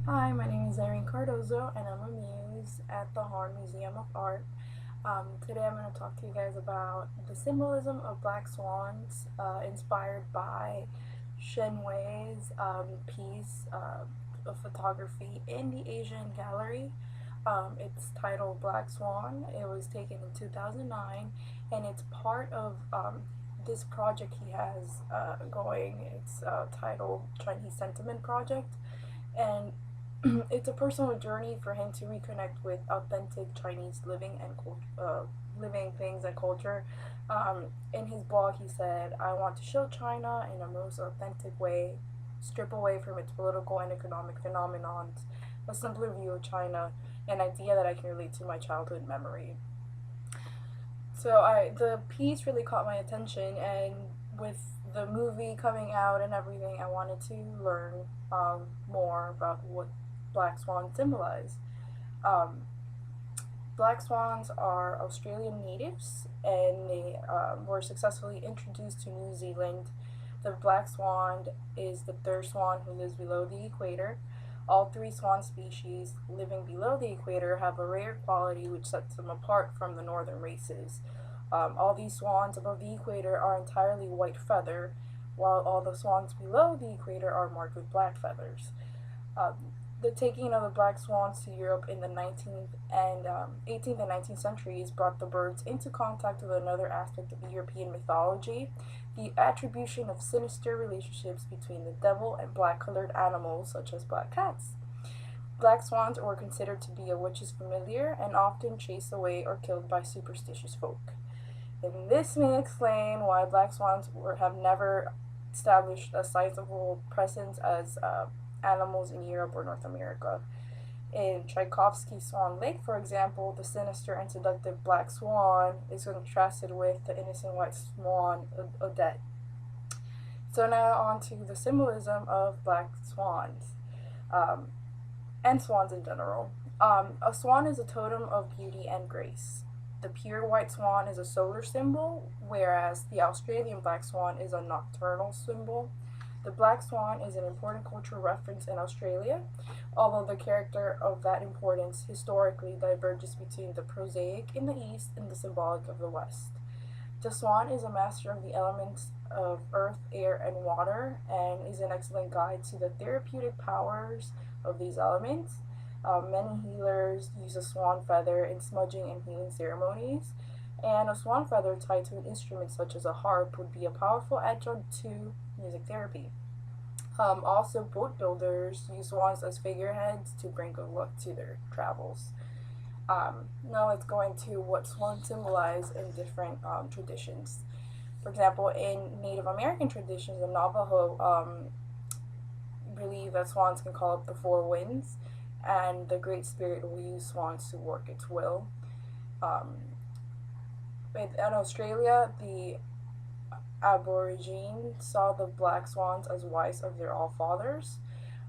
Hi, my name is Erin Cardozo, and I'm a muse at the Horn Museum of Art. Today I'm going to talk to you guys about the symbolism of black swans, inspired by Shen piece of photography in the Asian Gallery. It's titled Black Swan. It was taken in 2009, and it's part of this project he has going. It's titled Chinese Sentiment Project, and it's a personal journey for him to reconnect with authentic Chinese living things and culture. In his blog, he said, "I want to show China in a most authentic way, strip away from its political and economic phenomenons, a simpler view of China, an idea that I can relate to my childhood memory." The piece really caught my attention, and with the movie coming out and everything, I wanted to learn more about what black swans symbolize. Um, Black swans are Australian natives, and they were successfully introduced to New Zealand. The black swan is the third swan who lives below the equator. All three swan species living below the equator have a rare quality which sets them apart from the northern races. All these swans above the equator are entirely white feather, while all the swans below the equator are marked with black feathers. The taking of the black swans to Europe in the 18th and 19th centuries brought the birds into contact with another aspect of European mythology, the attribution of sinister relationships between the devil and black-colored animals such as black cats. Black swans were considered to be a witch's familiar and often chased away or killed by superstitious folk. And this may explain why black swans have never established a sizable presence as animals in Europe or North America. In Tchaikovsky's Swan Lake, for example, the sinister and seductive black swan is contrasted with the innocent white swan, Odette. So now on to the symbolism of black swans, and swans in general. A swan is a totem of beauty and grace. The pure white swan is a solar symbol, whereas the Australian black swan is a nocturnal symbol. The black swan is an important cultural reference in Australia, although the character of that importance historically diverges between the prosaic in the east and the symbolic of the west. The swan is a master of the elements of earth, air, and water, and is an excellent guide to the therapeutic powers of these elements. Many healers use a swan feather in smudging and healing ceremonies, and a swan feather tied to an instrument such as a harp would be a powerful adjunct to music therapy. Also, boat builders use swans as figureheads to bring good luck to their travels. Now let's go into what swans symbolize in different traditions. For example, in Native American traditions, the Navajo believe that swans can call up the four winds, and the Great Spirit will use swans to work its will. Um, in Australia, the Aborigines saw the black swans as wives of their all-fathers.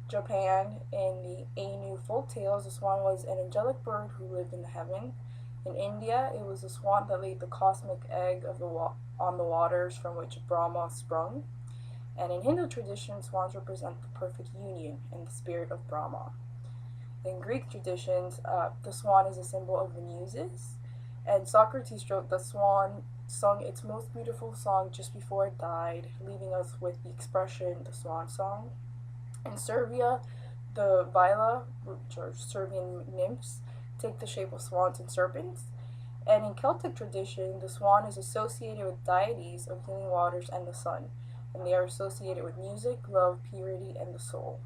Japan, in the Ainu folk tales, the swan was an angelic bird who lived in heaven. In India, it was the swan that laid the cosmic egg on the waters from which Brahma sprung. And in Hindu tradition, swans represent the perfect union and the spirit of Brahma. In Greek traditions, the swan is a symbol of the muses, and Socrates wrote the swan sung its most beautiful song just before it died, leaving us with the expression the swan song. In Serbia, the Vila, which are Serbian nymphs, take the shape of swans and serpents. And in Celtic tradition, the swan is associated with deities of healing waters and the sun, and they are associated with music, love, purity, and the soul.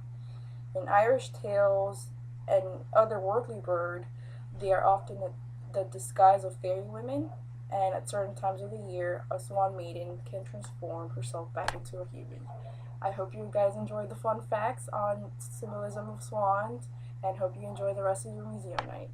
In Irish tales and otherworldly bird, they are often the disguise of fairy women, and at certain times of the year, a swan maiden can transform herself back into a human. I hope you guys enjoyed the fun facts on symbolism of swans, and hope you enjoy the rest of your museum night.